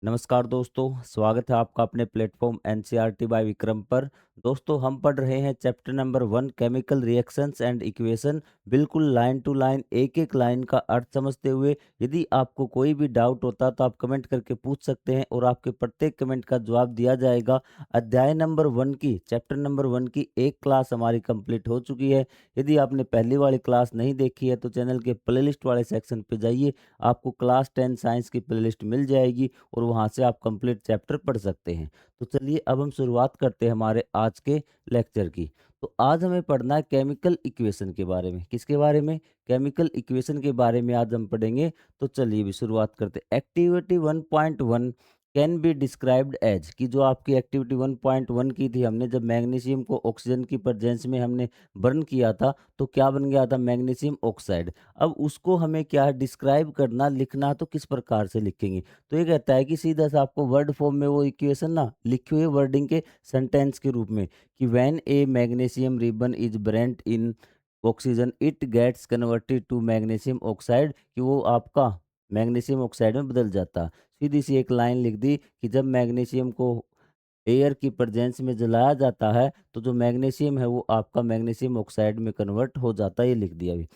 नमस्कार दोस्तों, स्वागत है आपका अपने प्लेटफॉर्म एनसीईआरटी बाय विक्रम पर। दोस्तों, हम पढ़ रहे हैं chapter number 1 chemical reactions and equation. बिल्कुल लाइन टू लाइन, एक-एक लाइन का अर्थ समझते हुए। यदि आपको कोई भी डाउट होता तो आप कमेंट करके पूछ सकते हैं और आपके प्रत्येक कमेंट का जवाब दिया जाएगा। अध्याय नंबर 1 की, चैप्टर नंबर 1 की एक क्लास हमारी कंप्लीट हो चुकी है। यदि आपने पहली वाली क्लास नहीं देखी है तो चैनल के प्लेलिस्ट वाले सेक्शन पे जाइए, आपको क्लास 10 साइंस की प्लेलिस्ट मिल जाएगी और वहाँ से आप कंप्लीट चैप्टर पढ़ सकते हैं। तो चलिए अब हम शुरुआत करते हैं हमारे आज के लेक्चर की। तो आज हमें पढ़ना है केमिकल इक्वेशन के बारे में। किसके बारे में? केमिकल इक्वेशन के बारे में आज हम पढ़ेंगे। तो चलिए भी शुरुआत करते हैं। Activity 1.1 can be described as, कि जो आपकी एक्टिविटी 1.1 की थी, हमने जब मैग्नीशियम को ऑक्सीजन की प्रेजेंस में हमने बर्न किया था तो क्या बन गया था? Magnesium oxide. अब उसको हमें क्या है? डिस्क्राइब करना, लिखना। तो किस प्रकार से लिखेंगे? तो ये कहता है कि सीधा सा आपको वर्ड फॉर्म में वो इक्वेशन ना लिखी हुई है वर्डिंग के सेंटेंस के रूप में, कि when a magnesium ribbon is burnt in oxygen it gets converted to magnesium oxide, कि वो आपका मैग्नीशियम ऑक्साइड में बदल जाता। सीधी सी एक लाइन लिख दी कि जब मैग्नीशियम को एयर की प्रेजेंस में जलाया जाता है तो जो मैग्नीशियम है वो आपका मैग्नीशियम ऑक्साइड में कन्वर्ट हो जाता है। ये लिख दिया अभी।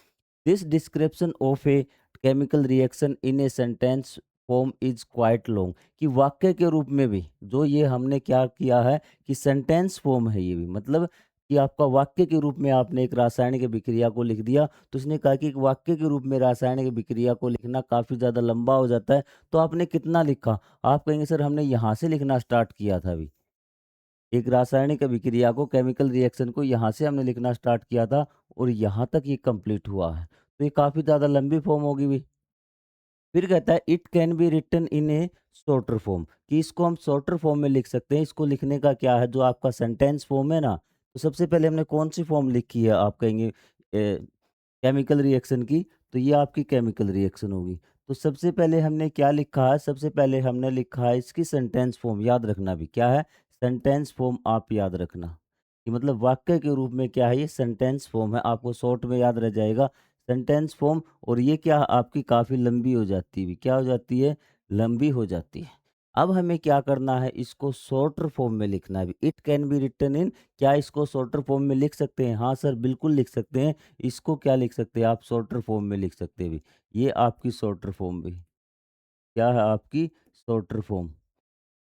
This description of a chemical reaction in a sentence form is quite long, कि वाक्य के रूप में भी जो ये हमने क्या किया है कि सेंटेंस फॉर्म है ये भी, मतलब कि आपका वाक्य के रूप में आपने एक रासायनिक अभिक्रिया को लिख दिया। तो उसने कहा कि एक वाक्य के रूप में रासायनिक अभिक्रिया को लिखना काफ़ी ज़्यादा लंबा हो जाता है। तो आपने कितना लिखा? आप कहेंगे सर हमने यहाँ से लिखना स्टार्ट किया था अभी। एक रासायनिक अभिक्रिया को, केमिकल रिएक्शन को यहाँ से हमने लिखना स्टार्ट किया था और यहाँ तक ये कंप्लीट हुआ है। तो ये काफ़ी ज़्यादा लंबी फॉर्म होगी भी। फिर कहता है it can be written in a shorter form, कि इसको हम शॉर्टर फॉर्म में लिख सकते हैं। इसको लिखने का क्या है? जो आपका सेंटेंस फॉर्म है ना, तो सबसे पहले हमने कौन सी फॉर्म लिखी है? आप कहेंगे केमिकल रिएक्शन की। तो ये आपकी केमिकल रिएक्शन होगी। तो सबसे पहले हमने क्या लिखा है? सबसे पहले हमने लिखा है इसकी सेंटेंस फॉर्म। याद रखना भी क्या है? सेंटेंस फॉर्म आप याद रखना, कि मतलब वाक्य के रूप में क्या है? ये सेंटेंस फॉर्म है। आपको शॉर्ट में याद रह जाएगा सेंटेंस फॉर्म। और ये क्या आपकी काफ़ी लंबी हो जाती है, क्या हो जाती है? लंबी हो जाती है। अब हमें क्या करना है? इसको शॉर्टर फॉर्म में लिखना है। It can be written in, क्या इसको शॉर्टर फॉर्म में लिख सकते हैं? हाँ सर, बिल्कुल लिख सकते हैं। इसको क्या लिख सकते हैं आप? शॉर्टर फॉर्म में लिख सकते हैं भी। ये आपकी शॉर्टर फॉर्म भी क्या है? आपकी शॉर्टर फॉर्म।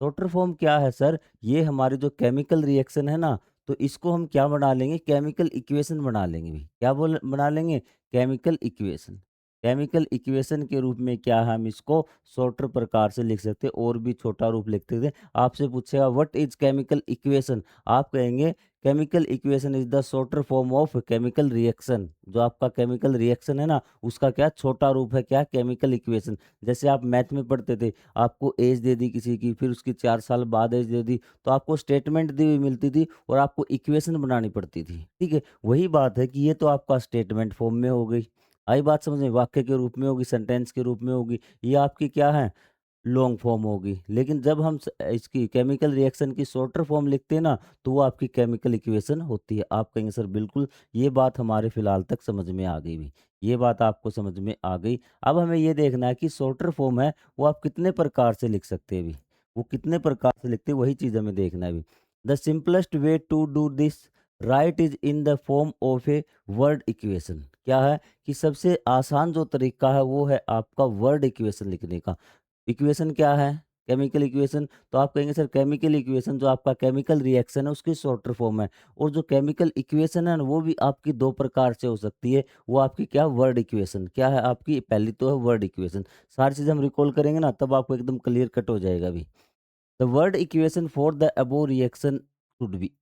शॉर्टर फॉर्म क्या है सर? ये हमारे जो केमिकल रिएक्शन है ना, तो इसको हम क्या बना लेंगे? केमिकल इक्वेशन बना लेंगे भी। क्या बोल बना लेंगे? Chemical equation. केमिकल इक्वेशन के रूप में क्या है? हम इसको शॉर्टर प्रकार से लिख सकते हैं और भी छोटा रूप लिखते थे। आपसे पूछेगा व्हाट इज केमिकल इक्वेशन, आप कहेंगे chemical equation is the shorter form of chemical reaction. जो आपका केमिकल रिएक्शन है ना, उसका क्या छोटा रूप है? क्या? Chemical equation. जैसे आप मैथ में पढ़ते थे, आपको एज दे दी किसी की, फिर उसकी 4 साल बाद एज दे दी, तो आपको स्टेटमेंट दी हुई मिलती थी और आपको इक्वेशन बनानी पड़ती थी, ठीक है? वही बात है कि ये तो आपका स्टेटमेंट फॉर्म में हो गई। आई बात समझ में? वाक्य के रूप में होगी, सेंटेंस के रूप में होगी। ये आपकी क्या है? लॉन्ग फॉर्म होगी। लेकिन जब हम इसकी केमिकल रिएक्शन की शॉर्टर फॉर्म लिखते हैं ना, तो वो आपकी केमिकल इक्वेशन होती है। आप कहेंगे सर बिल्कुल, ये बात हमारे फिलहाल तक समझ में आ गई भी। ये बात आपको समझ में आ गई। अब हमें ये देखना है कि शॉर्टर फॉर्म है वो आप कितने प्रकार से लिख सकते हैं भी। वो कितने प्रकार से लिखते हैं, वही चीज़ हमें देखना है भी। The simplest way to do this right is in the form of a word equation. क्या है? कि सबसे आसान जो तरीका है वो है आपका वर्ड इक्वेशन लिखने का। इक्वेशन क्या है? Chemical equation. तो आप कहेंगे सर केमिकल इक्वेशन जो आपका केमिकल रिएक्शन है उसकी शॉर्टर फॉर्म है। और जो केमिकल इक्वेशन है ना, वो भी आपकी 2 प्रकार से हो सकती है। वो आपकी क्या? Word equation. क्या है आपकी? पहली तो है वर्ड इक्वेशन। सारी चीज़ हम रिकॉल करेंगे ना, तब आपको एकदम क्लियर कट हो जाएगा अभी। The word equation for the above reaction should be,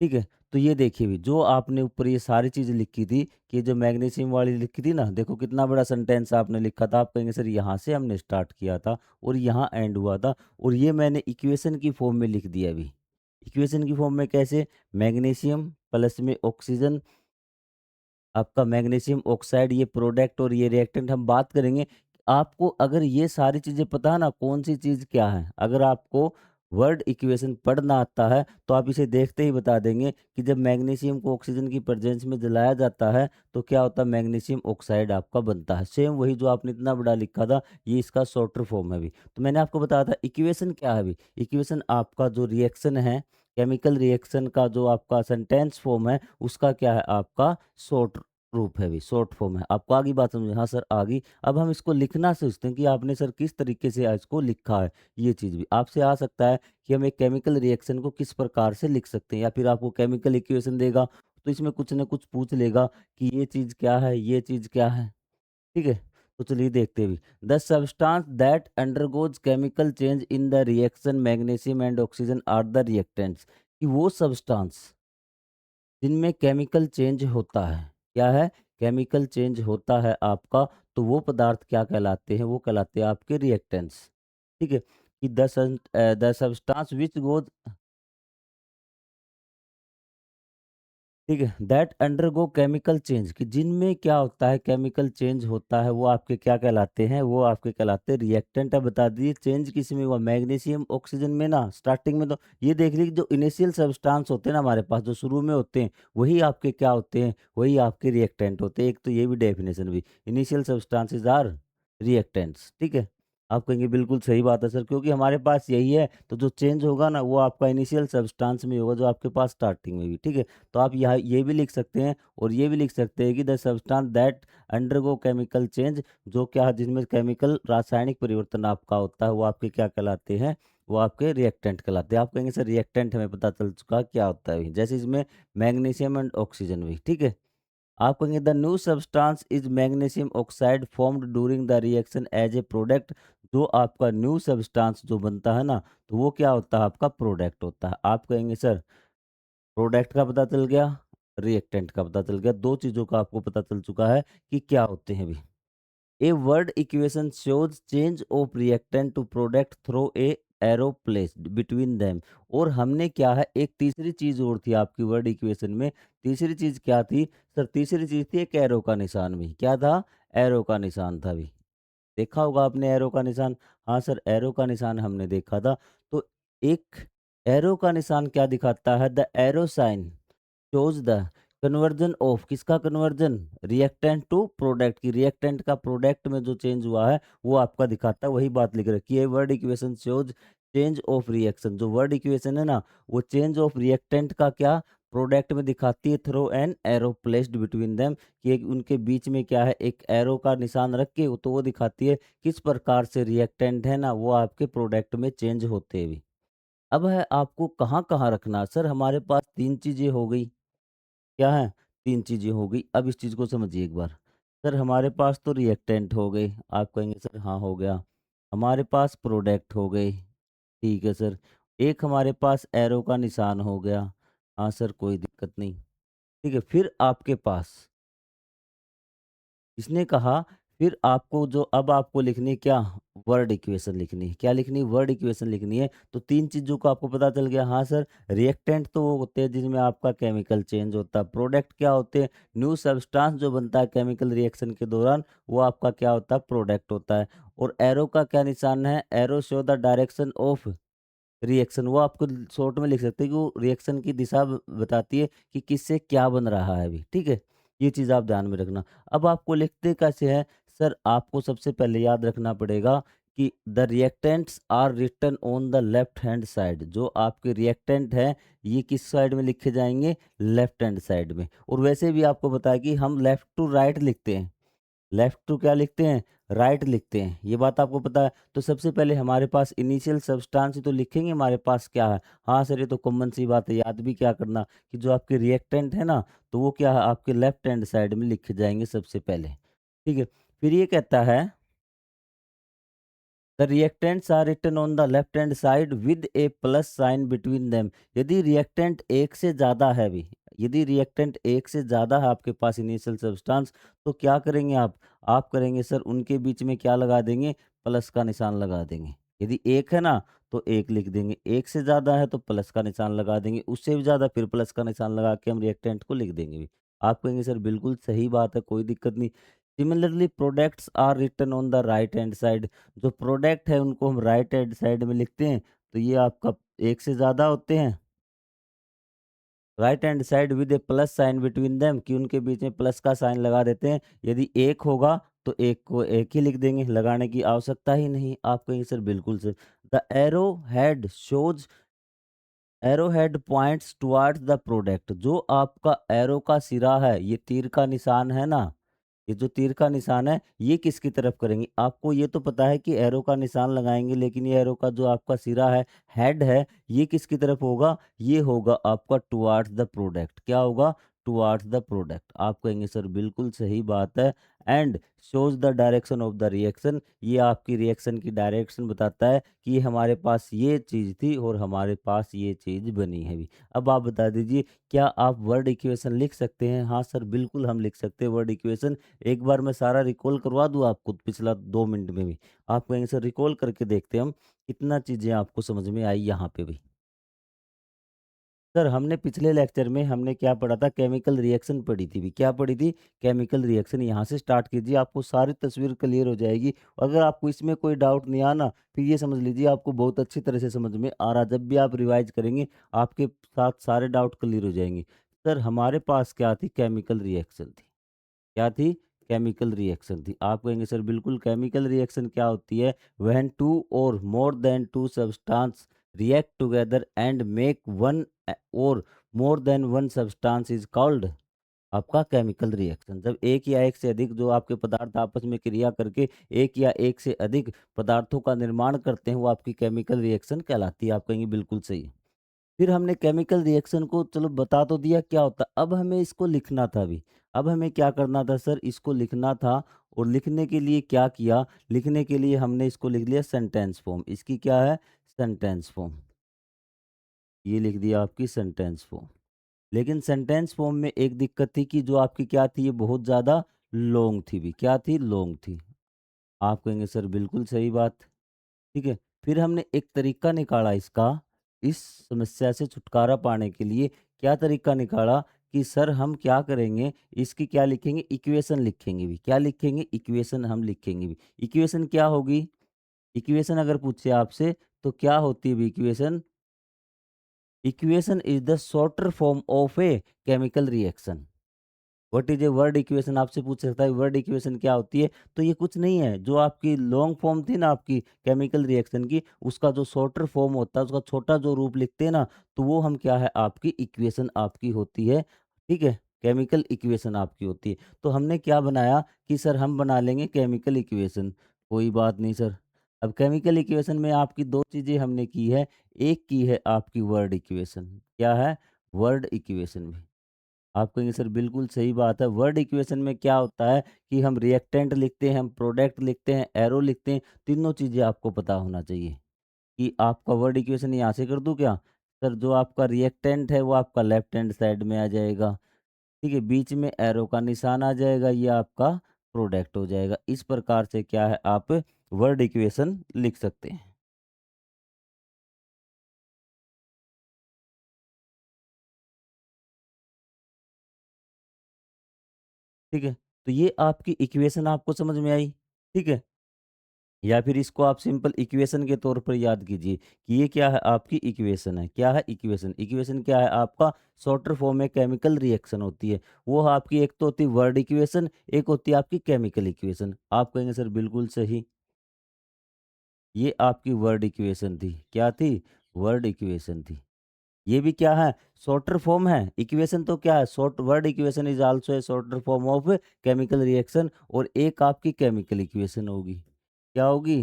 ठीक है? तो ये देखिए भी, जो आपने ऊपर ये सारी चीज़ें लिखी थी, कि जो मैग्नीशियम वाली लिखी थी ना, देखो कितना बड़ा सेंटेंस आपने लिखा था। आप कहेंगे सर यहाँ से हमने स्टार्ट किया था और यहाँ एंड हुआ था, और ये मैंने इक्वेशन की फॉर्म में लिख दिया अभी। इक्वेशन की फॉर्म में कैसे? मैग्नीशियम प्लस में ऑक्सीजन, आपका मैग्नीशियम ऑक्साइड, ये प्रोडक्ट और ये रिएक्टेंट हम बात करेंगे। आपको अगर ये सारी चीज़ें पता है ना, कौन सी चीज़ क्या है, अगर आपको वर्ड इक्वेशन पढ़ना आता है तो आप इसे देखते ही बता देंगे कि जब मैग्नीशियम को ऑक्सीजन की प्रेजेंस में जलाया जाता है तो क्या होता है, मैग्नीशियम ऑक्साइड आपका बनता है। सेम वही जो आपने इतना बड़ा लिखा था, ये इसका शॉर्टर फॉर्म है अभी। तो मैंने आपको बताया था इक्वेशन क्या है अभी। इक्वेशन आपका जो रिएक्शन है, केमिकल रिएक्शन का जो आपका सेंटेंस फॉर्म है, उसका क्या है, आपका शॉर्ट रूप है अभी, शॉर्ट फॉर्म है। आपको आगे बात समझ, हाँ सर आ गई। अब हम इसको लिखना सोचते हैं कि आपने सर किस तरीके से इसको लिखा है। ये चीज़ भी आपसे आ सकता है कि हम एक केमिकल रिएक्शन को किस प्रकार से लिख सकते हैं, या फिर आपको केमिकल इक्वेशन देगा तो इसमें कुछ ना कुछ पूछ लेगा कि ये चीज़ क्या है, ये चीज़ क्या है। ठीक है, तो चलिए देखते हैं। The substance that undergoes chemical change in the reaction magnesium and oxygen are the reactants. कि वो सब्सटेंस जिनमें केमिकल चेंज होता है, क्या है, केमिकल चेंज होता है आपका, तो वो पदार्थ क्या कहलाते हैं, वो कहलाते हैं आपके रिएक्टेंट्स। ठीक है, कि द सब्सटेंस विच गोज, ठीक है, दैट अंडरगो केमिकल चेंज, कि जिनमें क्या होता है, केमिकल चेंज होता है, वो आपके क्या कहलाते हैं, वो आपके कहलाते हैं रिएक्टेंट। अब बता दीजिए चेंज किस में हुआ, मैग्नीशियम ऑक्सीजन में ना, स्टार्टिंग में तो ये देख लीजिए जो इनिशियल सब्सटेंस होते हैं ना हमारे पास, जो शुरू में होते हैं, वही आपके क्या होते हैं, वही आपके रिएक्टेंट होते हैं। एक तो ये भी डेफिनेशन भी, इनिशियल सब्सटेंसेस आर रिएक्टेंट्स। ठीक है, आप कहेंगे बिल्कुल सही बात है सर, क्योंकि हमारे पास यही है, तो जो चेंज होगा ना वो आपका इनिशियल सब्सटेंस में होगा, जो आपके पास स्टार्टिंग में भी। ठीक है, तो आप यहाँ ये भी लिख सकते हैं और ये भी लिख सकते हैं कि the substance that undergo chemical change, जो क्या है, जिसमें केमिकल रासायनिक परिवर्तन आपका होता है, वो आपके क्या कहलाते हैं, वो आपके रिएक्टेंट कहलाते हैं। आप कहेंगे सर रिएक्टेंट हमें पता चल चुका क्या होता है, जैसे इसमें मैग्नीशियम एंड ऑक्सीजन भी। ठीक है, आप कहेंगे the new substance is magnesium oxide formed during the reaction as a product. जो आपका न्यू सब्सटेंस जो बनता है ना, तो वो क्या होता है, आपका प्रोडक्ट होता है। आप कहेंगे सर प्रोडक्ट का पता चल गया, रिएक्टेंट का पता चल गया, दो चीज़ों का आपको पता चल चुका है कि क्या होते हैं अभी। A word equation shows change of reactant to product through an arrow placed between them. और हमने क्या है, एक तीसरी चीज़ और थी आपकी वर्ड इक्वेशन में। तीसरी चीज़ क्या थी सर, तीसरी चीज़ थी एक एरो का निशान भी। क्या था, एरो का निशान था भी। देखा होगा आपने एरो का निशान। हाँ सर, एरो का निशान हमने देखा था। तो एक एरो का निशान क्या दिखाता है, the arrow sign shows the conversion of, किसका कन्वर्जन, रिएक्टेंट टू प्रोडक्ट की, रिएक्टेंट का प्रोडक्ट में जो चेंज हुआ है वो आपका दिखाता है। वही बात लिख रखी है, word equation shows change of reaction. जो वर्ड इक्वेशन है ना, वो चेंज ऑफ रिएक्टेंट का क्या, प्रोडक्ट में दिखाती है through an arrow placed between them, कि उनके बीच में क्या है, एक एरो का निशान रख के, तो वो दिखाती है किस प्रकार से रिएक्टेंट है ना, वो आपके प्रोडक्ट में चेंज होते हुए। अब है आपको कहाँ कहाँ रखना, सर हमारे पास तीन चीजें हो गई, क्या है, 3 चीज़ें हो गई। अब इस चीज़ को समझिए एक बार। सर हमारे पास तो रिएक्टेंट हो गए, आप कहेंगे सर हाँ हो गया। हमारे पास प्रोडक्ट हो गए, ठीक है सर। एक हमारे पास एरो का निशान हो गया, हाँ सर कोई दिक्कत नहीं। ठीक है, फिर आपके पास इसने कहा, फिर आपको जो अब आपको लिखनी है क्या, वर्ड इक्वेशन लिखनी है। क्या लिखनी है, वर्ड इक्वेशन लिखनी है। तो तीन चीज़ों को आपको पता चल गया। हाँ सर, रिएक्टेंट तो वो होते हैं जिनमें आपका केमिकल चेंज होता है। प्रोडक्ट क्या होते हैं, न्यू सब्सटेंस जो बनता है केमिकल रिएक्शन के दौरान, वो आपका क्या होता है, प्रोडक्ट होता है। और एरो का क्या निशान है, arrow show the direction of reaction. वो आपको शॉर्ट में लिख सकते हैं कि वो रिएक्शन की दिशा बताती है कि किससे क्या बन रहा है अभी। ठीक है, ये चीज़ आप ध्यान में रखना। अब आपको लिखते कैसे हैं सर, आपको सबसे पहले याद रखना पड़ेगा कि the reactants are written on the left hand side. जो आपके रिएक्टेंट है, ये किस साइड में लिखे जाएंगे, लेफ्ट हैंड साइड में। और वैसे भी आपको बताया कि हम लेफ्ट टू राइट लिखते हैं, लेफ्ट टू क्या लिखते हैं, राइट लिखते हैं, ये बात आपको पता है। तो सबसे पहले हमारे पास इनिशियल सब्सटेंस ही तो लिखेंगे, हमारे पास क्या है। हाँ सर, ये तो कॉमन सी बात है, याद भी क्या करना कि जो आपके रिएक्टेंट है ना, तो वो क्या है, आपके लेफ्ट हैंड साइड में लिखे जाएंगे सबसे पहले। ठीक है, फिर ये कहता है the reactants are written on the left hand side with a plus sign between them. यदि रिएक्टेंट एक से ज़्यादा है भी, यदि रिएक्टेंट एक से ज़्यादा है आपके पास इनिशियल सब्सटेंस, तो क्या करेंगे आप करेंगे सर उनके बीच में क्या लगा देंगे, प्लस का निशान लगा देंगे। यदि एक है ना, तो एक लिख देंगे, एक से ज़्यादा है तो प्लस का निशान लगा देंगे, उससे भी ज़्यादा फिर प्लस का निशान लगा के हम रिएक्टेंट को लिख देंगे भी। आप कहेंगे सर बिल्कुल सही बात है, कोई दिक्कत नहीं। Similarly products are written on the right hand side. जो प्रोडक्ट है उनको हम राइट हैंड साइड में लिखते हैं, तो ये आपका 1 से ज़्यादा होते हैं। Right hand side with a plus sign between them कि उनके बीच में प्लस का साइन लगा देते हैं। यदि 1 होगा तो 1 को 1 ही लिख देंगे, लगाने की आवश्यकता ही नहीं। आप कहेंगे सर बिल्कुल sir. The arrow head shows arrow head points towards the product. जो आपका एरो का सिरा है, ये तीर का निशान है ना, ये जो तीर का निशान है, ये किसकी तरफ करेंगे? आपको ये तो पता है कि एरो का निशान लगाएँगे, लेकिन ये एरो का जो आपका सिरा है, हेड है, ये किसकी तरफ होगा? ये होगा आपका टुवर्ड्स द प्रोडक्ट। क्या होगा? Towards the product. आप कहेंगे सर बिल्कुल सही बात है। And shows the direction of the reaction. ये आपकी रिएक्शन की डायरेक्शन बताता है कि हमारे पास ये चीज़ थी और हमारे पास ये चीज़ बनी है अभी। अब आप बता दीजिए, क्या आप वर्ड इक्वेशन लिख सकते हैं? हाँ सर, बिल्कुल हम लिख सकते हैं वर्ड इक्वेशन। एक बार मैं सारा रिकॉल करवा दूँ आपको पिछला 2 मिनट में भी। आप कहेंगे सर रिकॉल करके देखते हैं हम, कितना चीज़ें आपको समझ में आई यहाँ पे भी। सर हमने पिछले लेक्चर में हमने क्या पढ़ा था? केमिकल रिएक्शन पढ़ी थी भी। क्या पढ़ी थी? Chemical reaction. यहाँ से स्टार्ट कीजिए, आपको सारी तस्वीर क्लियर हो जाएगी। अगर आपको इसमें कोई डाउट नहीं आना, फिर ये समझ लीजिए आपको बहुत अच्छी तरह से समझ में आ रहा। जब भी आप रिवाइज़ करेंगे, आपके साथ सारे डाउट क्लियर हो जाएँगे। सर हमारे पास क्या थी? केमिकल रिएक्शन थी। क्या थी? केमिकल रिएक्शन थी। आप कहेंगे सर बिल्कुल केमिकल रिएक्शन क्या होती है? When 2 or more than 2 substance react together and make one or more than one substance is called आपका केमिकल रिएक्शन। जब एक या एक से अधिक जो आपके पदार्थ आपस में क्रिया करके एक या एक से अधिक पदार्थों का निर्माण करते हैं, वो आपकी केमिकल रिएक्शन कहलाती है। आप कहेंगे बिल्कुल सही। फिर हमने केमिकल रिएक्शन को चलो बता तो दिया क्या होता है, अब हमें इसको लिखना था अभी। अब हमें क्या करना था सर? इसको लिखना था। और लिखने के लिए क्या किया? लिखने के लिए हमने इसको लिख लिया सेंटेंस फॉर्म। इसकी क्या है? Sentence form. ये लिख दिया आपकी सेंटेंस फॉर्म। लेकिन सेंटेंस फॉर्म में एक दिक्कत थी कि जो आपकी क्या थी, ये बहुत ज़्यादा लॉन्ग थी भी। क्या थी? लॉन्ग थी। आप कहेंगे सर बिल्कुल सही बात। ठीक है। फिर हमने एक तरीका निकाला इसका, इस समस्या से छुटकारा पाने के लिए क्या तरीका निकाला कि सर हम क्या करेंगे, इसकी क्या लिखेंगे? इक्वेशन लिखेंगे भी। क्या लिखेंगे? इक्वेशन हम लिखेंगे भी। इक्वेशन क्या होगी? इक्वेशन अगर पूछे आपसे तो क्या होती है equation? Equation is the shorter form of a chemical reaction. What is a word equation? आपसे पूछ सकता है वर्ड इक्वेशन क्या होती है? तो ये कुछ नहीं है, जो आपकी लॉन्ग फॉर्म थी ना आपकी केमिकल रिएक्शन की, उसका जो शॉर्टर फॉर्म होता है, उसका छोटा जो रूप लिखते हैं ना, तो वो हम क्या है? आपकी इक्वेशन आपकी होती है। ठीक है। केमिकल इक्वेशन आपकी होती है। तो हमने क्या बनाया कि सर हम बना लेंगे केमिकल इक्वेशन। कोई बात नहीं सर। अब केमिकल इक्वेशन में आपकी दो चीजें हमने की है। एक की है आपकी वर्ड इक्वेशन। क्या है? वर्ड इक्वेशन में। आप कहेंगे सर बिल्कुल सही बात है। वर्ड इक्वेशन में क्या होता है कि हम रिएक्टेंट लिखते हैं, हम प्रोडक्ट लिखते हैं, एरो लिखते हैं। तीनों चीज़ें आपको पता होना चाहिए। कि आपका वर्ड इक्वेशन यहाँ से कर दूँ क्या? सर जो आपका रिएक्टेंट है वो आपका लेफ्ट हैंड साइड में आ जाएगा। ठीक है, बीच में एरो का निशान आ जाएगा, ये आपका प्रोडक्ट हो जाएगा। इस प्रकार से क्या है, आप वर्ड इक्वेशन लिख सकते हैं। ठीक है, तो ये आपकी इक्वेशन आपको समझ में आई। ठीक है। या फिर इसको आप सिंपल इक्वेशन के तौर पर याद कीजिए कि ये क्या है? आपकी इक्वेशन है। क्या है? इक्वेशन। इक्वेशन क्या है? आपका शॉर्टर फॉर्म में केमिकल रिएक्शन होती है। वो आपकी एक तो होती है वर्ड इक्वेशन, एक होती है आपकी केमिकल इक्वेशन। आप कहेंगे सर बिल्कुल सही। ये आपकी वर्ड इक्वेशन थी। क्या थी? वर्ड इक्वेशन थी। ये भी क्या है? शॉर्टर फॉर्म है। इक्वेशन तो क्या है? Short word equation is also a shorter form of chemical reaction. और एक आपकी केमिकल इक्वेशन होगी। क्या होगी?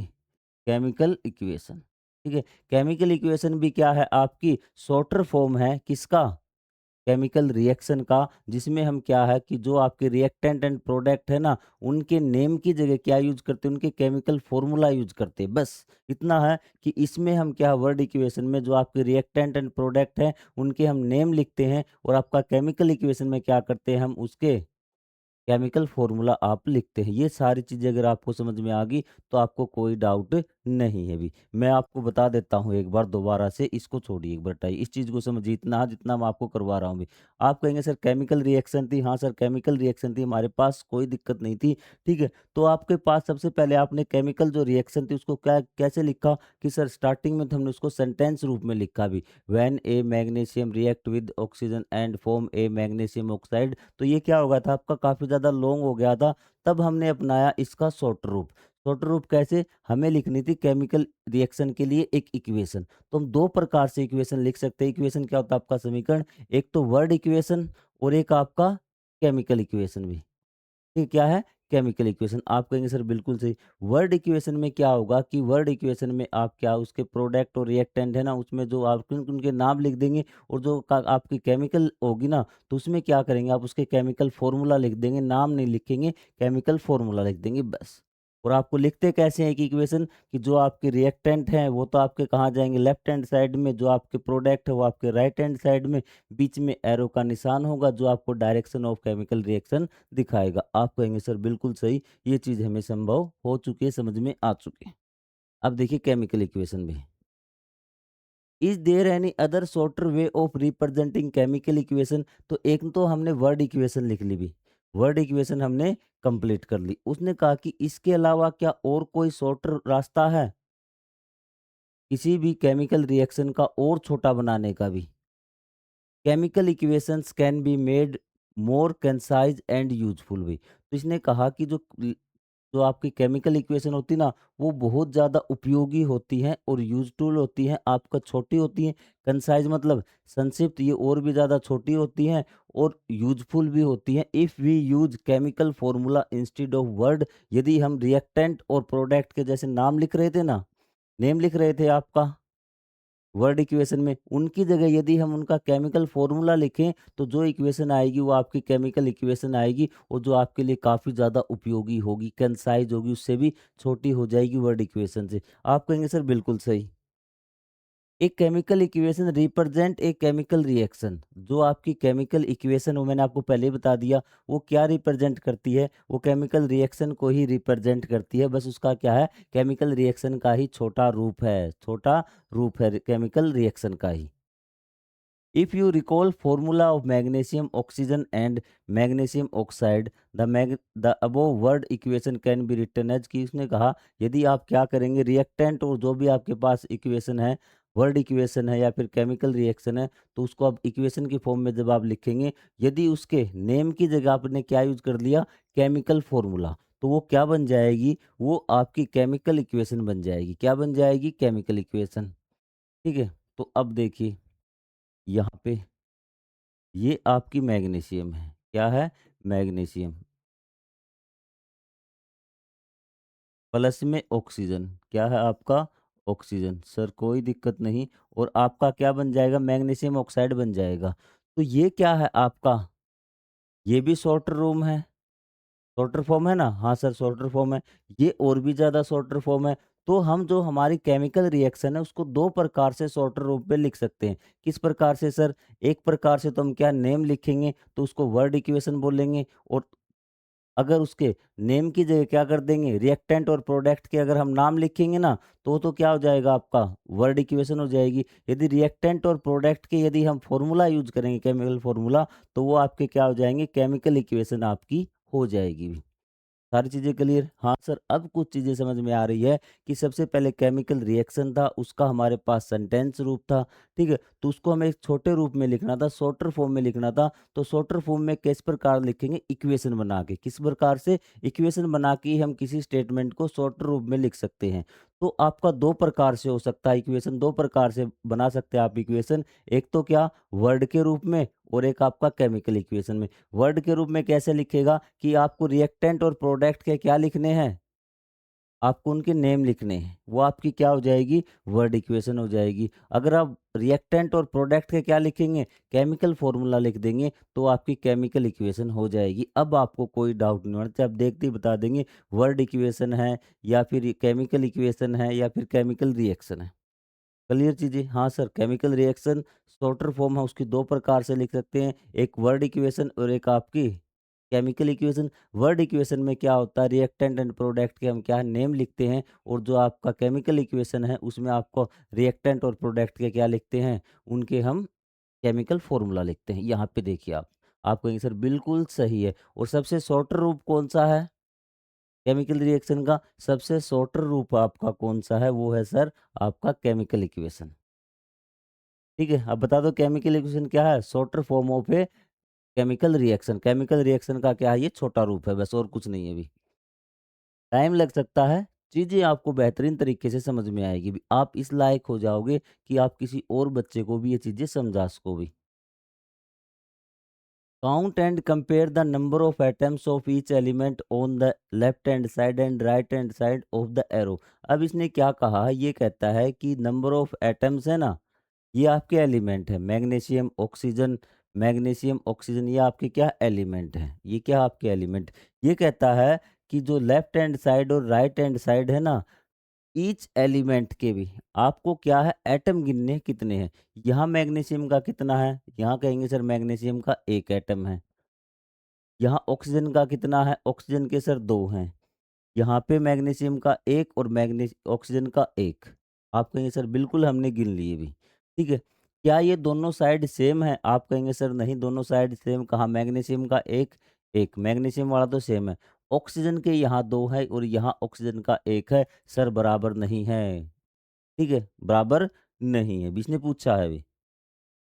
Chemical equation. ठीक है। केमिकल इक्वेशन भी क्या है? आपकी शॉर्टर फॉर्म है किसका? केमिकल रिएक्शन का। जिसमें हम क्या है कि जो आपके रिएक्टेंट एंड प्रोडक्ट है ना, उनके नेम की जगह क्या यूज करते हैं? उनके केमिकल फॉर्मूला यूज करते हैं। बस इतना है कि इसमें हम क्या वर्ड इक्वेशन में जो आपके रिएक्टेंट एंड प्रोडक्ट है, उनके हम नेम लिखते हैं। और आपका केमिकल इक्वेशन में क्या करते हैं? हम उसके केमिकल फॉर्मूला आप लिखते हैं। ये सारी चीज़ें अगर आपको समझ में आ गई तो आपको कोई डाउट नहीं है भी। मैं आपको बता देता हूँ एक बार दोबारा से, इसको छोड़िए एक बार हटाइए, इस चीज़ को समझिए इतना जितना मैं आपको करवा रहा हूँ अभी। आप कहेंगे सर केमिकल रिएक्शन थी, हाँ सर केमिकल रिएक्शन थी, हमारे पास कोई दिक्कत नहीं थी, ठीक है। तो आपके पास सबसे पहले आपने केमिकल जो रिएक्शन थी उसको क्या कैसे लिखा कि सर स्टार्टिंग में तो हमने उसको सेंटेंस रूप में लिखा भी, when a magnesium react with oxygen and form A magnesium oxide. तो ये क्या हो गया था आपका, काफ़ी ज़्यादा लॉन्ग हो गया था, तब हमने अपनाया इसका शॉर्ट रूप। शॉर्ट रूप कैसे? हमें लिखनी थी केमिकल रिएक्शन के लिए एक इक्वेशन। तो हम 2 प्रकार से इक्वेशन लिख सकते हैं। इक्वेशन क्या होता है आपका समीकरण? एक तो वर्ड इक्वेशन और एक आपका केमिकल इक्वेशन भी। ये क्या है? Chemical equation. आप कहेंगे सर बिल्कुल सही। वर्ड इक्वेशन में क्या होगा कि वर्ड इक्वेशन में आप क्या उसके प्रोडक्ट और रिएक्टेंट है ना, उसमें जो आप उनके नाम लिख देंगे और जो का आपकी केमिकल होगी ना, तो उसमें क्या करेंगे आप उसके केमिकल फ़ॉर्मूला लिख देंगे, नाम नहीं लिखेंगे, केमिकल फ़ॉर्मूला लिख देंगे बस। और आपको लिखते कैसे हैं कि इक्वेशन कि जो आपके रिएक्टेंट हैं वो तो आपके कहाँ जाएँगे लेफ्ट हैंड साइड में, जो आपके प्रोडक्ट है वो आपके राइट हैंड साइड में, बीच में एरो का निशान होगा जो आपको डायरेक्शन ऑफ केमिकल रिएक्शन दिखाएगा। आप कहेंगे सर बिल्कुल सही, ये चीज़ हमें संभव हो चुकी है, समझ में आ चुकी है। अब देखिए केमिकल इक्वेशन में, is there any other shorter way of representing chemical equation? तो एक तो हमने वर्ड इक्वेशन लिख ली भी, वर्ड इक्वेशन हमने कंप्लीट कर ली। उसने कहा कि इसके अलावा क्या और कोई शॉर्टर रास्ता है, किसी भी केमिकल रिएक्शन का और छोटा बनाने का भी? Chemical equations can be made more concise and useful भी। तो इसने कहा कि जो आपकी केमिकल इक्वेशन होती है ना, वो बहुत ज़्यादा उपयोगी होती हैं और यूजफुल होती हैं, आपका छोटी होती हैं। कंसाइज मतलब संक्षिप्त, ये और भी ज़्यादा छोटी होती हैं और यूजफुल भी होती हैं। If we use chemical formula instead of word, यदि हम रिएक्टेंट और प्रोडक्ट के जैसे नाम लिख रहे थे ना, नेम लिख रहे थे आपका वर्ड इक्वेशन में, उनकी जगह यदि हम उनका केमिकल फ़ॉर्मूला लिखें, तो जो इक्वेशन आएगी वो आपकी केमिकल इक्वेशन आएगी और जो आपके लिए काफ़ी ज़्यादा उपयोगी होगी, कंसाइज़ होगी, उससे भी छोटी हो जाएगी वर्ड इक्वेशन से। आप कहेंगे सर बिल्कुल सही। एक chemical equation represent a chemical reaction. जो आपकी केमिकल इक्वेशन वो मैंने आपको पहले ही बता दिया, वो क्या रिप्रेजेंट करती है? वो केमिकल रिएक्शन को ही रिप्रेजेंट करती है। बस उसका क्या है? केमिकल रिएक्शन का ही छोटा रूप है, छोटा रूप है केमिकल रिएक्शन का ही। If you recall formula of magnesium oxygen and magnesium oxide, the above word equation can be written as, कि उसने कहा यदि आप क्या करेंगे रिएक्टेंट और जो भी आपके पास इक्वेशन है, वर्ड इक्वेशन है या फिर केमिकल रिएक्शन है, तो उसको आप इक्वेशन की फॉर्म में जब आप लिखेंगे, यदि उसके नेम की जगह आपने क्या यूज कर लिया, केमिकल फॉर्मूला, तो वो क्या बन जाएगी, वो आपकी केमिकल इक्वेशन बन जाएगी। क्या बन जाएगी? Chemical equation. ठीक है। तो अब देखिए यहाँ पे ये आपकी मैग्नीशियम है। क्या है? मैग्नीशियम। प्लस में ऑक्सीजन। क्या है आपका? ऑक्सीजन। सर कोई दिक्कत नहीं। और आपका क्या बन जाएगा? मैग्नीशियम ऑक्साइड बन जाएगा। तो ये क्या है आपका? ये भी शॉर्टर रूम है। शॉर्टर फॉर्म है ना? हाँ सर शॉर्टर फॉर्म है। ये और भी ज़्यादा शॉर्टर फॉर्म है। तो हम जो हमारी केमिकल रिएक्शन है उसको 2 प्रकार से शॉर्टर रूप में लिख सकते हैं। किस प्रकार से सर? एक प्रकार से तो हम क्या नेम लिखेंगे तो उसको वर्ड इक्वेशन बोलेंगे, और अगर उसके नेम की जगह क्या कर देंगे, रिएक्टेंट और प्रोडक्ट के अगर हम नाम लिखेंगे ना, तो क्या हो जाएगा आपका? वर्ड इक्वेशन हो जाएगी। यदि रिएक्टेंट और प्रोडक्ट के यदि हम फॉर्मूला यूज़ करेंगे केमिकल फॉर्मूला, तो वो आपके क्या हो जाएँगे? केमिकल इक्वेशन आपकी हो जाएगी। सारी चीज़ें क्लियर? हाँ सर, अब कुछ चीज़ें समझ में आ रही है कि सबसे पहले केमिकल रिएक्शन था, उसका हमारे पास सेंटेंस रूप था, ठीक है? तो उसको हमें एक छोटे रूप में लिखना था, शॉर्टर फॉर्म में लिखना था। तो शॉर्टर फॉर्म में किस प्रकार लिखेंगे? इक्वेशन बना के। किस प्रकार से? इक्वेशन बना के ही हम किसी स्टेटमेंट को शॉर्टर रूप में लिख सकते हैं। तो आपका 2 प्रकार से हो सकता है इक्वेशन, 2 प्रकार से बना सकते हैं आप इक्वेशन। एक तो क्या? वर्ड के रूप में, और एक आपका केमिकल इक्वेशन में। वर्ड के रूप में कैसे लिखेगा कि आपको रिएक्टेंट और प्रोडक्ट के क्या लिखने हैं? आपको उनके नेम लिखने हैं। वो आपकी क्या हो जाएगी? वर्ड इक्वेशन हो जाएगी। अगर आप रिएक्टेंट और प्रोडक्ट के क्या लिखेंगे? केमिकल फ़ॉर्मूला लिख देंगे, तो आपकी केमिकल इक्वेशन हो जाएगी। अब आपको कोई डाउट नहीं होना चाहिए, आप देखते ही बता देंगे वर्ड इक्वेशन है या फिर केमिकल इक्वेशन है या फिर केमिकल रिएक्शन है। क्लियर चीज़ें? हाँ sir, chemical reaction shorter form है उसकी 2 प्रकार से लिख सकते हैं, एक वर्ड इक्वेशन और एक आपकी केमिकल इक्वेशन, वर्ड इक्वेशन में क्या होता है, रिएक्टेंट एंड प्रोडक्ट के हम क्या नेम लिखते हैं, और जो आपका केमिकल इक्वेशन है उसमें आपको रिएक्टेंट और प्रोडक्ट के क्या लिखते हैं, उनके हम केमिकल फॉर्मूला लिखते हैं। यहाँ पे देखिए आप कहेंगे सर बिल्कुल सही है। और सबसे शॉर्टर रूप कौन सा है केमिकल रिएक्शन का? सबसे शॉर्टर रूप आपका कौन सा है? वो है सर आपका केमिकल इक्वेशन। ठीक है, अब बता दो केमिकल इक्वेशन क्या है? Shorter form of a chemical reaction. Chemical reaction का क्या है? ये छोटा रूप है, बस और कुछ नहीं है अभी। टाइम लग सकता है, चीज़ें आपको बेहतरीन तरीके से समझ में आएगी भी। आप इस लायक हो जाओगे कि आप किसी और बच्चे को भी ये चीज़ें समझा सको भी। Count and compare the number of atoms of each element on the left hand side and right hand side of the arrow। अब इसने क्या कहा है? ये कहता है कि नंबर ऑफ एटम्स है ना, ये आपके एलिमेंट है। मैग्नीशियम ऑक्सीजन ये आपके क्या एलिमेंट हैं? ये क्या आपके एलिमेंट? ये कहता है कि जो लेफ्ट हैंड साइड और राइट हैंड साइड है ना, ईच एलिमेंट के भी आपको क्या है, एटम गिनने हैं, कितने हैं। यहाँ मैग्नीशियम का कितना है? यहाँ कहेंगे सर मैग्नीशियम का एक एटम है। यहाँ ऑक्सीजन का कितना है? ऑक्सीजन के सर 2 हैं। यहाँ पे मैग्नीशियम का 1 और ऑक्सीजन का 1। आप कहेंगे सर बिल्कुल हमने गिन लिए भी। ठीक है। क्या ये दोनों साइड सेम है? आप कहेंगे सर नहीं, दोनों साइड सेम कहाँ? मैग्नीशियम का 1 मैग्नीशियम वाला तो सेम है। ऑक्सीजन के यहाँ 2 है और यहाँ ऑक्सीजन का 1 है। सर बराबर नहीं है। ठीक है, बराबर नहीं है। बीच ने पूछा है अभी।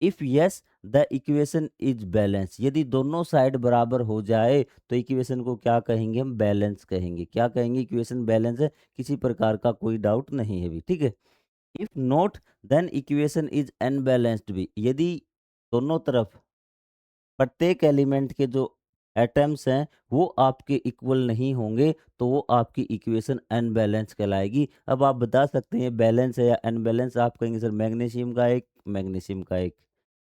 If yes the equation is balance. यदि दोनों साइड बराबर हो जाए तो इक्वेशन को क्या कहेंगे? हम बैलेंस कहेंगे। क्या कहेंगे? इक्वेशन बैलेंस है, किसी प्रकार का कोई डाउट नहीं है भी। ठीक है। If not then equation is unbalanced भी। यदि दोनों तरफ प्रत्येक एलिमेंट के जो एटम्स हैं वो आपके इक्वल नहीं होंगे तो वो आपकी इक्वेशन अनबैलेंस कहलाएगी। अब आप बता सकते हैं बैलेंस है या अनबैलेंस। आप कहेंगे सर मैग्नीशियम का 1 मैग्नीशियम का 1।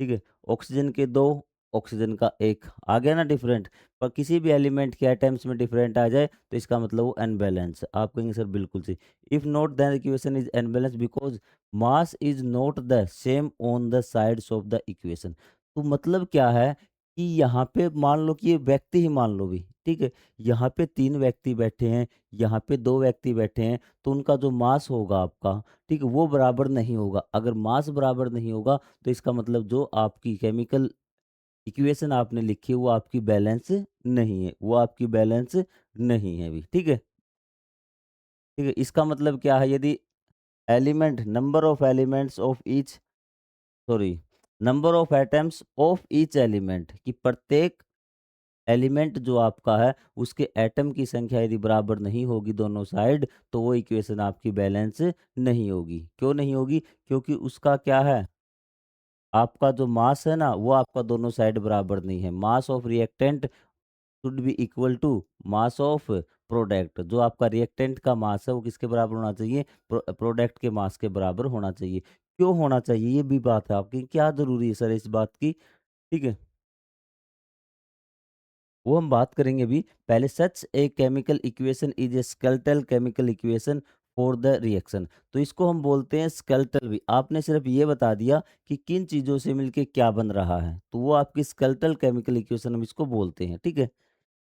ठीक है, ऑक्सीजन के 2 ऑक्सीजन का 1। आ गया ना डिफरेंट। पर किसी भी एलिमेंट के एटम्स में डिफरेंट आ जाए तो इसका मतलब वो अनबैलेंस है। आप कहेंगे सर बिल्कुल सही। If not then equation is unbalance because mass is not the same on the sides of the equation. तो मतलब क्या है कि यहाँ पे मान लो कि ये व्यक्ति ही मान लो भी, ठीक है? यहाँ पे 3 व्यक्ति बैठे हैं, यहाँ पे 2 व्यक्ति बैठे हैं, तो उनका जो मास होगा आपका, ठीक है, वो बराबर नहीं होगा। अगर मास बराबर नहीं होगा, तो इसका मतलब जो आपकी केमिकल इक्वेशन आपने लिखी है, वो आपकी बैलेंस नहीं है, वो आपकी बैलेंस नहीं है अभी, ठीक है? ठीक है, इसका मतलब क्या है? यदि element number of elements of each sorry number of atoms of each element कि प्रत्येक एलिमेंट जो आपका है उसके एटम की संख्या यदि बराबर नहीं होगी दोनों साइड तो वो इक्वेशन आपकी बैलेंस नहीं होगी। क्यों नहीं होगी? क्योंकि उसका क्या है, आपका जो मास है ना वो आपका दोनों साइड बराबर नहीं है। Mass of reactant should be equal to mass of product. जो आपका रिएक्टेंट का मास है वो किसके बराबर होना चाहिए? प्रोडक्ट के मास के बराबर होना चाहिए। क्यों होना चाहिए ये भी बात है आपकी, क्या जरूरी है सर इस बात की? ठीक है, वो हम बात करेंगे अभी। पहले such a chemical equation is a skeletal chemical equation for the reaction. तो इसको हम बोलते हैं स्केलेटल भी। आपने सिर्फ ये बता दिया कि किन चीज़ों से मिलके क्या बन रहा है, तो वो आपकी स्केलेटल केमिकल इक्वेशन हम इसको बोलते हैं। ठीक है,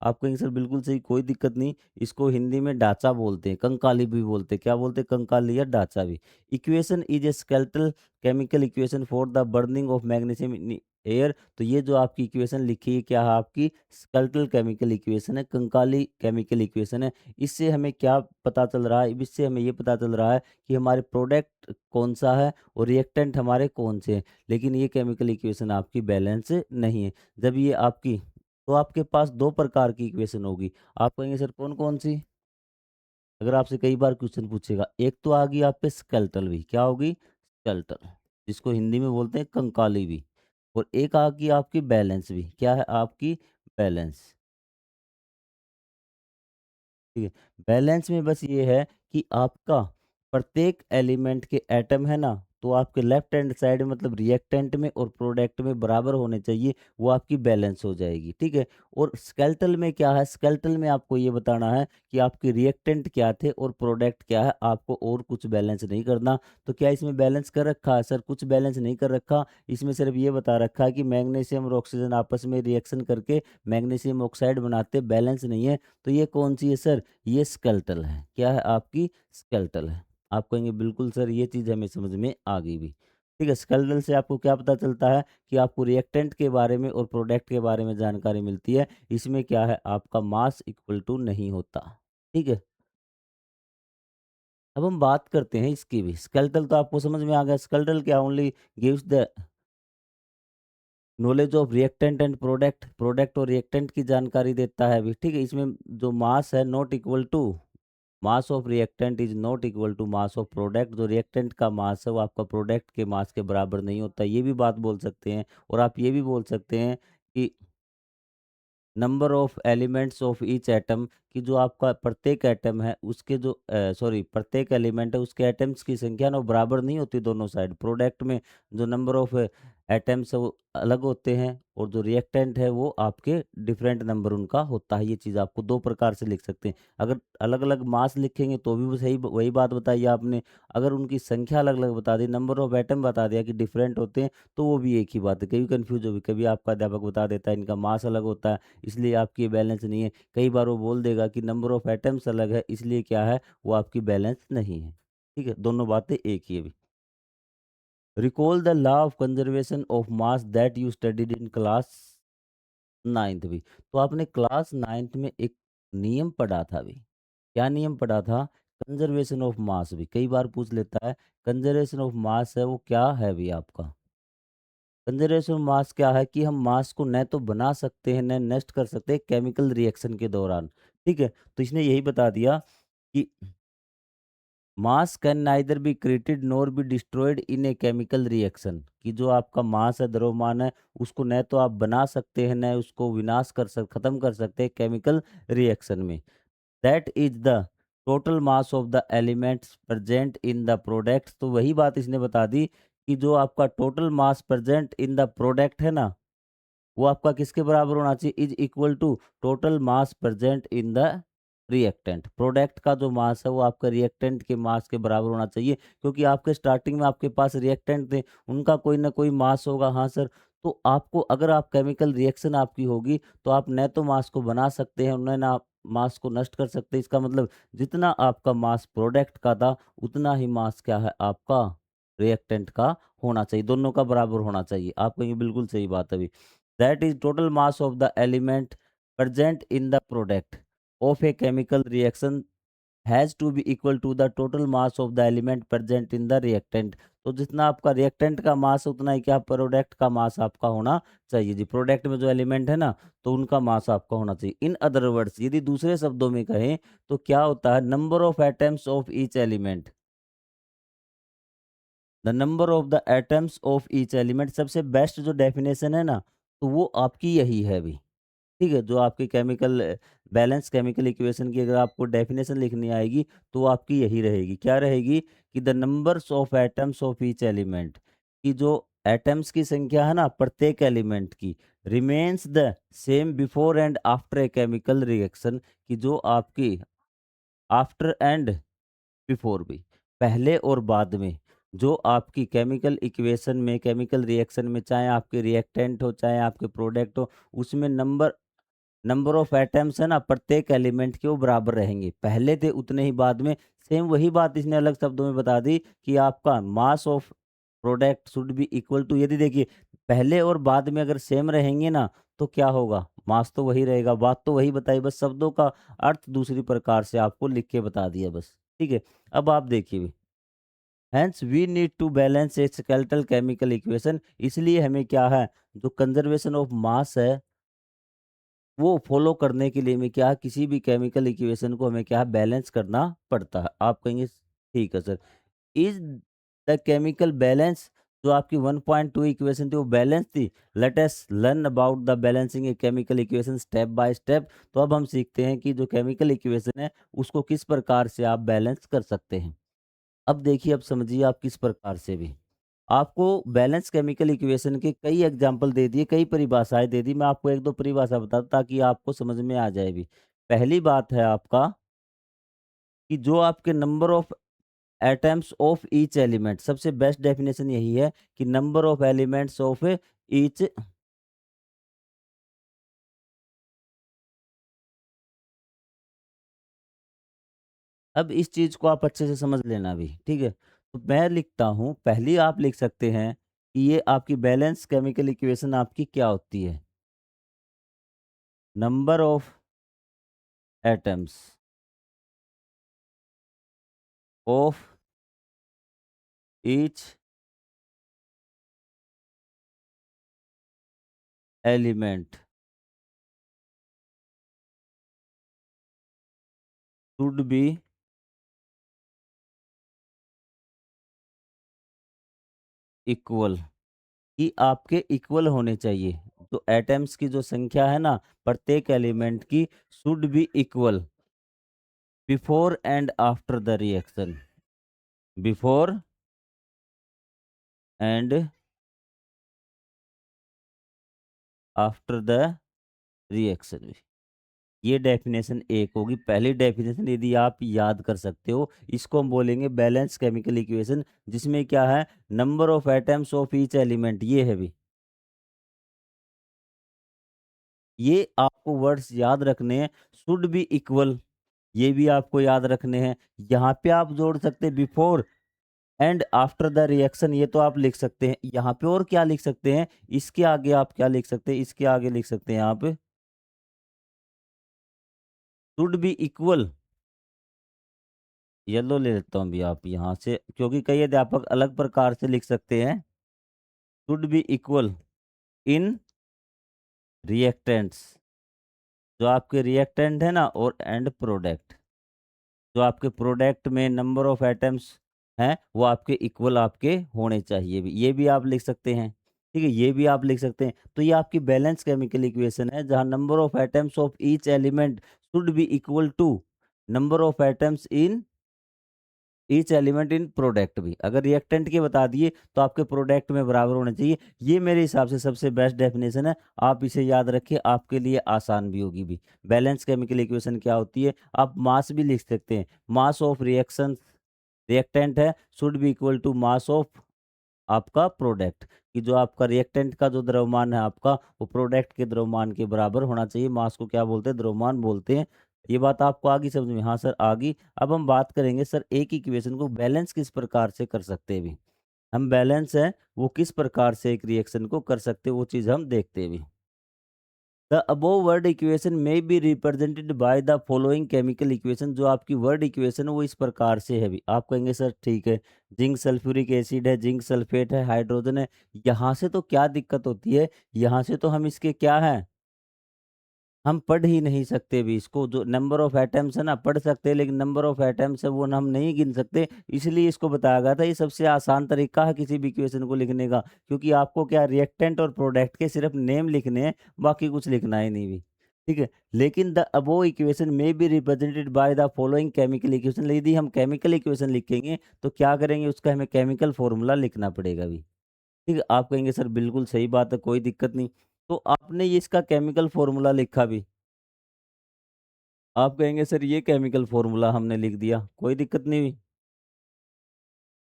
आप कहेंगे सर बिल्कुल सही, कोई दिक्कत नहीं। इसको हिंदी में ढांचा बोलते हैं, कंकाली भी बोलते हैं। क्या बोलते हैं? कंकाली या ढांचा भी। Equation is a skeletal chemical equation for the burning of magnesium in air. तो ये जो आपकी इक्वेशन लिखी है क्या है? आपकी स्केलेटल केमिकल इक्वेशन है, कंकाली केमिकल इक्वेशन है। इससे हमें क्या पता चल रहा है? इससे हमें ये पता चल रहा है कि हमारे प्रोडक्ट कौन सा है और रिएक्टेंट हमारे कौन से हैं। लेकिन ये केमिकल इक्वेशन आपकी बैलेंस नहीं है। जब ये आपकी तो आपके पास 2 प्रकार की इक्वेशन होगी। आप कहेंगे सर कौन-कौन सी? अगर आपसे कई बार क्वेश्चन पूछेगा, एक तो आ गई आप पे स्केलेटल भी, क्या होगी? स्केलेटल, जिसको हिंदी में बोलते हैं कंकाली भी। और एक आ गई आपकी बैलेंस भी, क्या है आपकी? बैलेंस। ठीक है, बैलेंस में बस ये है कि आपका प्रत्येक एलिमेंट के एटम है ना, तो आपके लेफ्ट हैंड साइड में मतलब रिएक्टेंट में और प्रोडक्ट में बराबर होने चाहिए, वो आपकी बैलेंस हो जाएगी, ठीक है। और स्केलेटल में क्या है, स्केलेटल में आपको ये बताना है कि आपके रिएक्टेंट क्या थे और प्रोडक्ट क्या है, आपको और कुछ बैलेंस नहीं करना। तो क्या इसमें बैलेंस कर रखा है सर? कुछ बैलेंस नहीं कर रखा, इसमें सिर्फ ये बता रखा है कि मैग्नीशियम और ऑक्सीजन आपस में रिएक्शन करके मैग्नीशियम ऑक्साइड बनाते, बैलेंस नहीं है। तो ये कौन सी है सर? ये स्केलेटल है। क्या है आपकी? स्केलेटल है। आप कहेंगे बिल्कुल सर ये चीज़ हमें समझ में आ गई भी। ठीक है, स्केलेटल से आपको क्या पता चलता है कि आपको रिएक्टेंट के बारे में और प्रोडक्ट के बारे में जानकारी मिलती है। इसमें क्या है, आपका मास इक्वल टू नहीं होता। ठीक है, अब हम बात करते हैं इसकी भी। स्केलेटल तो आपको समझ में आ गया। स्केलेटल क्या only gives the knowledge of reactant and product, product और रिएक्टेंट की जानकारी देता है अभी। ठीक है, इसमें जो मास है not equal to mass of reactant is not equal to mass of product. जो रिएक्टेंट का मास है वो आपका प्रोडक्ट के मास के बराबर नहीं होता, ये भी बात बोल सकते हैं। और आप ये भी बोल सकते हैं कि number of elements of each atom, कि जो आपका प्रत्येक एटम है उसके जो प्रत्येक एलिमेंट है उसके एटम्स की संख्या ना वो बराबर नहीं होती दोनों साइड। प्रोडक्ट में जो नंबर ऑफ एटम्स है वो अलग होते हैं और जो रिएक्टेंट है वो आपके डिफरेंट नंबर उनका होता है। ये चीज़ आपको दो प्रकार से लिख सकते हैं। अगर अलग अलग मास लिखेंगे तो भी वो सही वही बात बताई आपने। अगर उनकी संख्या अलग अलग बता दी, नंबर ऑफ एटम बता दिया कि डिफरेंट होते हैं, तो वो भी एक ही बात है। कभी कंफ्यूज हो, कभी आपका अध्यापक बता देता है इनका मास अलग होता है इसलिए आपकी बैलेंस नहीं है। कई बार वो बोल देगा कि नंबर ऑफ एटम्स अलग है इसलिए क्या है, वो आपकी बैलेंस नहीं है। ठीक है, दोनों बातें एक ही है भी। Recall the law of conservation of mass that you studied in class ninth भी। तो आपने क्लास नाइन्थ में एक नियम पढ़ा था भी। क्या नियम पढ़ा था? कंजर्वेशन ऑफ मास भी कई बार पूछ लेता है। कंजर्वेशन ऑफ मास है वो क्या है भी आपका? कंजर्वेशन ऑफ मास क्या है कि हम मास को न तो बना सकते हैं न नष्ट कर सकते हैं केमिकल रिएक्शन के दौरान। ठीक है, तो इसने यही बता दिया कि मास can neither be created nor be destroyed in a chemical reaction, कि जो आपका मास है, द्रव्यमान है, उसको न तो आप बना सकते हैं न उसको विनाश खत्म कर सकते हैं केमिकल रिएक्शन में। That is the total mass of the elements present in the product. तो वही बात इसने बता दी कि जो आपका total mass present in the product है ना, वो आपका किसके बराबर होना चाहिए? Is equal to total mass present in the reactant. Product का जो मास है वो आपका रिएक्टेंट के मास के बराबर होना चाहिए, क्योंकि आपके स्टार्टिंग में आपके पास रिएक्टेंट थे, उनका कोई ना कोई मास होगा। हाँ सर, तो आपको अगर आप केमिकल रिएक्शन आपकी होगी तो आप न तो मास को बना सकते हैं न ना मास को नष्ट कर सकते हैं। इसका मतलब जितना आपका मास प्रोडक्ट का था उतना ही मास क्या है आपका रिएक्टेंट का होना चाहिए, दोनों का बराबर होना चाहिए। आप कहेंगे बिल्कुल सही बात है अभी। That is total mass of the element present in the product of a chemical reaction has to be equal to the total mass of the element present in the reactant। तो जितना आपका रिएक्टेंट का मास उतना ही क्या product का मास आपका होना चाहिए जी। प्रोडक्ट में जो एलिमेंट है ना, तो उनका मास आपका होना चाहिए। इन अदर वर्ड्स यदि दूसरे शब्दों में कहें तो क्या होता है, number of atoms of each element, the number of the atoms of each element. सबसे बेस्ट जो डेफिनेशन है ना, तो वो आपकी यही है अभी। ठीक है, जो आपकी केमिकल बैलेंस केमिकल इक्वेशन की अगर आपको डेफिनेशन लिखनी आएगी तो वो आपकी यही रहेगी। क्या रहेगी? कि the numbers of atoms of each element, कि जो एटम्स की संख्या है ना प्रत्येक एलिमेंट की, remains the same before and after a chemical reaction, कि जो आपकी आफ्टर एंड बिफोर भी, पहले और बाद में, जो आपकी केमिकल इक्वेशन में केमिकल रिएक्शन में चाहे आपके रिएक्टेंट हो चाहे आपके प्रोडक्ट हो, उसमें नंबर नंबर ऑफ एटम्स है ना प्रत्येक एलिमेंट के वो बराबर रहेंगे। पहले थे उतने ही बाद में। सेम वही बात इसने अलग शब्दों में बता दी कि आपका mass of product should be equal to, यदि देखिए पहले और बाद में अगर सेम रहेंगे ना तो क्या होगा, मास तो वही रहेगा। बात तो वही बताई, बस शब्दों का अर्थ दूसरी प्रकार से आपको लिख के बता दिया बस। ठीक है, अब आप देखिए, hence we need to balance a skeletal chemical equation. इसलिए हमें क्या है, जो कंजर्वेशन ऑफ मास है वो फॉलो करने के लिए हमें क्या, किसी भी केमिकल इक्वेशन को हमें क्या बैलेंस करना पड़ता है। आप कहेंगे ठीक है sir, is the chemical balance, जो आपकी 1.2 इक्वेशन थी वो बैलेंस थी। Let us learn about the balancing A chemical equation step by step. तो अब हम सीखते हैं कि जो केमिकल इक्वेशन है उसको किस प्रकार से आप बैलेंस कर सकते हैं। अब देखिए, अब समझिए आप किस प्रकार से भी। आपको बैलेंस केमिकल इक्वेशन के कई एग्जाम्पल दे दिए, कई परिभाषाएं दे दी। मैं आपको एक दो परिभाषा बताता ताकि आपको समझ में आ जाए भी। पहली बात है आपका कि जो आपके number of atoms of each element, सबसे बेस्ट डेफिनेशन यही है कि number of elements of each. अब इस चीज को आप अच्छे से समझ लेना भी, ठीक है। तो मैं लिखता हूं, पहली आप लिख सकते हैं कि ये आपकी बैलेंस केमिकल इक्वेशन आपकी क्या होती है। Number of atoms of each element should be equal, कि आपके इक्वल होने चाहिए। तो एटम्स की जो संख्या है ना प्रत्येक एलिमेंट की, should be equal before and after the reaction, before and after the reaction. ये डेफिनेशन एक होगी। पहली डेफिनेशन यदि आप याद कर सकते हो, इसको हम बोलेंगे बैलेंस केमिकल इक्वेशन, जिसमें क्या है, number of atoms of each element, ये है भी। ये आपको वर्ड्स याद रखने हैं, शुड बी इक्वल, ये भी आपको याद रखने हैं। यहाँ पे आप जोड़ सकते हैं before and after the reaction, ये तो आप लिख सकते हैं। यहाँ पे और क्या लिख सकते हैं, इसके आगे आप क्या लिख सकते हैं, इसके आगे लिख सकते हैं आप शुड बी इक्वल। येलो ले लेता हूँ भी आप यहाँ से, क्योंकि कई अध्यापक अलग प्रकार से लिख सकते हैं। Should be equal in reactants, जो आपके रिएक्टेंट है ना, और एंड प्रोडक्ट, जो आपके प्रोडक्ट में नंबर ऑफ एटम्स हैं वो आपके इक्वल आपके होने चाहिए भी, ये भी आप लिख सकते हैं। ठीक है, ये भी आप लिख सकते हैं। तो ये आपकी बैलेंस केमिकल इक्वेशन है, जहां number of atoms of each element should be equal to number of atoms in each element in product भी। अगर रिएक्टेंट के बता दिए तो आपके प्रोडक्ट में बराबर होने चाहिए। ये मेरे हिसाब से सबसे बेस्ट डेफिनेशन है, आप इसे याद रखिए, आपके लिए आसान भी होगी भी। बैलेंस केमिकल इक्वेशन क्या होती है, आप मास भी लिख सकते हैं। मास ऑफ रिएक्शन, रिएक्टेंट है, should be equal to mass of आपका प्रोडक्ट, कि जो आपका रिएक्टेंट का जो द्रव्यमान है आपका, वो प्रोडक्ट के द्रव्यमान के बराबर होना चाहिए। मास को क्या बोलते हैं, द्रव्यमान बोलते हैं। ये बात आपको आ गई समझ में? हाँ सर आ गई। अब हम बात करेंगे सर एक इक्वेशन को बैलेंस किस प्रकार से कर सकते हैं भी। हम बैलेंस है वो किस प्रकार से एक रिएक्शन को कर सकते हैं, वो चीज हम देखते हैं भी। द अबोव वर्ड इक्वेशन में be represented by the following chemical equation, जो आपकी वर्ड इक्वेशन है वो इस प्रकार से है भी। आप कहेंगे सर ठीक है, जिंक सल्फ्यूरिक एसिड है, जिंक सल्फेट है, हाइड्रोजन है। यहाँ से तो क्या दिक्कत होती है, यहाँ से तो हम इसके क्या है, हम पढ़ ही नहीं सकते भी इसको। जो नंबर ऑफ एटम्स है ना, पढ़ सकते हैं, लेकिन नंबर ऑफ एटम्स है वो हम नहीं गिन सकते। इसलिए इसको बताया गया था ये सबसे आसान तरीका है किसी भी इक्वेशन को लिखने का, क्योंकि आपको क्या रिएक्टेंट और प्रोडक्ट के सिर्फ नेम लिखने हैं, बाकी कुछ लिखना ही नहीं भी। ठीक है, लेकिन द अबोव इक्वेशन में be represented by the following chemical equation. यदि हम केमिकल इक्वेशन लिखेंगे तो क्या करेंगे, उसका हमें केमिकल फॉर्मूला लिखना पड़ेगा भी। ठीक है, आप कहेंगे सर बिल्कुल सही बात है, कोई दिक्कत नहीं। तो आपने ये इसका केमिकल फॉर्मूला लिखा भी। आप कहेंगे सर ये केमिकल फॉर्मूला हमने लिख दिया, कोई दिक्कत नहीं हुई।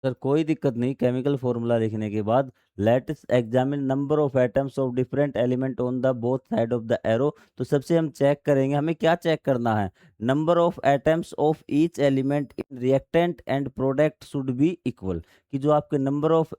सर कोई दिक्कत नहीं, केमिकल फॉर्मूला लिखने के बाद let us examine number of atoms of different element on the both side of the arrow. तो सबसे हम चेक करेंगे, हमें क्या चेक करना है, number of atoms of each element in reactant and product should be equal, कि जो आपके नंबर ऑफ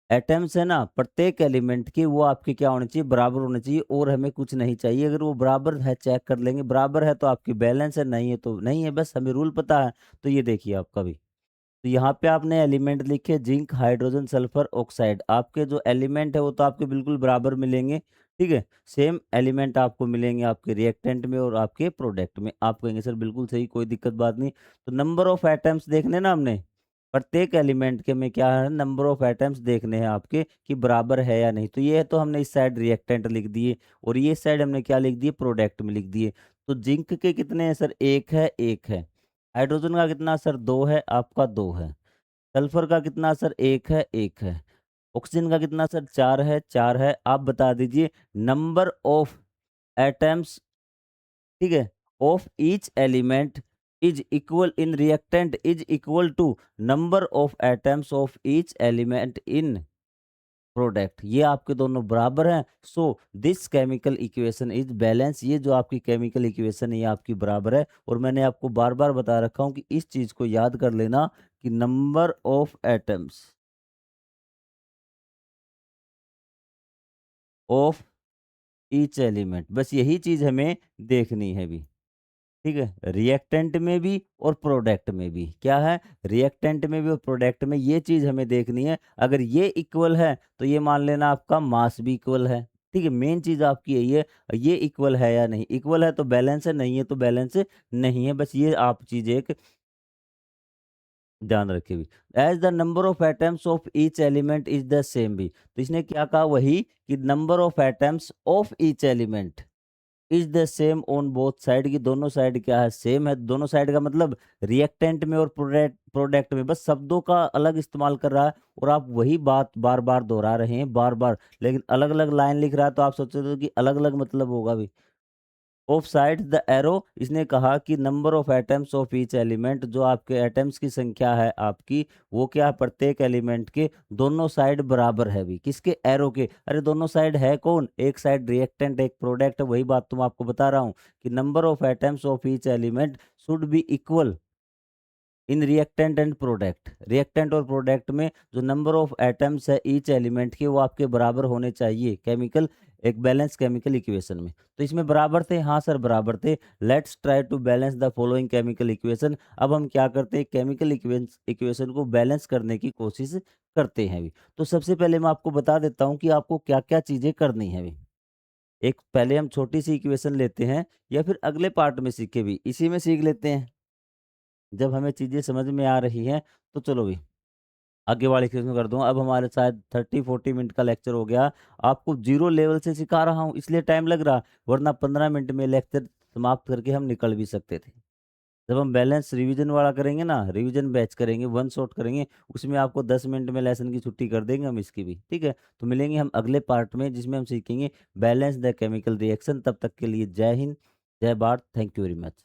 एटम्स है ना प्रत्येक एलिमेंट की, वो आपके क्या होने चाहिए, बराबर होने चाहिए, और हमें कुछ नहीं चाहिए। अगर वो बराबर है चेक कर लेंगे, बराबर है तो आपकी बैलेंस है, नहीं है तो नहीं है, बस हमें रूल पता है। तो ये देखिए आपका भी, तो यहाँ पे आपने एलिमेंट लिखे जिंक हाइड्रोजन सल्फर ऑक्साइड, आपके जो एलिमेंट है वो तो आपके बिल्कुल बराबर मिलेंगे। ठीक है, सेम एलिमेंट आपको मिलेंगे आपके रिएक्टेंट में और आपके प्रोडक्ट में। आप कहेंगे सर बिल्कुल सही, कोई दिक्कत बात नहीं। तो नंबर ऑफ एटम्स देखने ना हमने, प्रत्येक एलिमेंट के में क्या है, नंबर ऑफ एटम्स देखने हैं आपके कि बराबर है या नहीं। तो ये है, तो हमने इस साइड रिएक्टेंट लिख दिए, और ये साइड हमने क्या लिख दिए, प्रोडक्ट में लिख दिए। तो जिंक के कितने हैं सर, एक है, एक है। हाइड्रोजन का कितना सर, दो है, आपका दो है। सल्फर का कितना असर? एक है, एक है। ऑक्सीजन का कितना असर? चार है, चार है। आप बता दीजिए नंबर ऑफ एटम्स, ठीक है, of each element is equal in reactant is equal to number of atoms of each element in product. ये आपके दोनों बराबर हैं। So this chemical equation is balance. ये जो आपकी केमिकल इक्वेशन है ये आपकी बराबर है। और मैंने आपको बार बार बता रखा हूं कि इस चीज को याद कर लेना कि number of atoms of each element, बस यही चीज हमें देखनी है भी। ठीक है, रिएक्टेंट में भी और प्रोडक्ट में भी क्या है? रिएक्टेंट में भी और प्रोडक्ट में ये चीज हमें देखनी है। अगर ये इक्वल है तो ये मान लेना आपका मास भी इक्वल है। ठीक है, मेन चीज आपकी यही है, ये इक्वल है या नहीं। इक्वल है तो बैलेंस है, नहीं है तो बैलेंस नहीं है। बस ये आप चीज एक ध्यान रखे भी। As the number of atoms of each element is the same भी, तो इसने क्या कहा? वही कि number of atoms of each element is the same on both side, की दोनों साइड क्या है? सेम है। दोनों साइड का मतलब रिएक्टेंट में और प्रोडक्ट में, बस शब्दों का अलग इस्तेमाल कर रहा है। और आप वही बात बार बार दोहरा रहे हैं, बार बार, लेकिन अलग अलग लाइन लिख रहा है तो आप सोच रहे हो कि अलग अलग मतलब होगा भी। ऑफ साइड द एरो, इसने कहा कि number of atoms of each element, जो आपके एटम्स की संख्या है आपकी, वो क्या? प्रत्येक एलिमेंट के दोनों साइड बराबर है भी। किसके? एरो के। अरे दोनों साइड है कौन? एक साइड रिएक्टेंट, एक प्रोडक्ट। वही बात तुम आपको बता रहा हूँ कि number of atoms of each element should be equal in reactant and product. Reactant और प्रोडक्ट में जो नंबर ऑफ एटम्स है ईच एलिमेंट के, वो आपके बराबर होने चाहिए केमिकल, एक बैलेंस केमिकल इक्वेशन में। तो इसमें बराबर थे, हाँ सर बराबर थे। Let's try to balance the following chemical equation. अब हम क्या करते हैं? केमिकल इक्वेशन को बैलेंस करने की कोशिश करते हैं अभी। तो सबसे पहले मैं आपको बता देता हूँ कि आपको क्या क्या चीजें करनी है अभी। एक पहले हम छोटी सी इक्वेशन लेते हैं, या फिर अगले पार्ट में सीखे भी, इसी में सीख लेते हैं जब हमें चीजें समझ में आ रही हैं। तो चलो भी आगे वाले क्वेश्चन कर दूं। अब हमारे शायद 30-40 मिनट का लेक्चर हो गया। आपको जीरो लेवल से सिखा रहा हूं इसलिए टाइम लग रहा, वरना 15 मिनट में लेक्चर समाप्त करके हम निकल भी सकते थे। जब हम बैलेंस रिवीजन वाला करेंगे ना, रिवीजन बैच करेंगे, वन शॉट करेंगे, उसमें आपको 10 मिनट में लेसन की छुट्टी कर देंगे हम इसकी भी। ठीक है, तो मिलेंगे हम अगले पार्ट में जिसमें हम सीखेंगे बैलेंस द केमिकल रिएक्शन। तब तक के लिए जय हिंद, जय Bharat, thank you very much.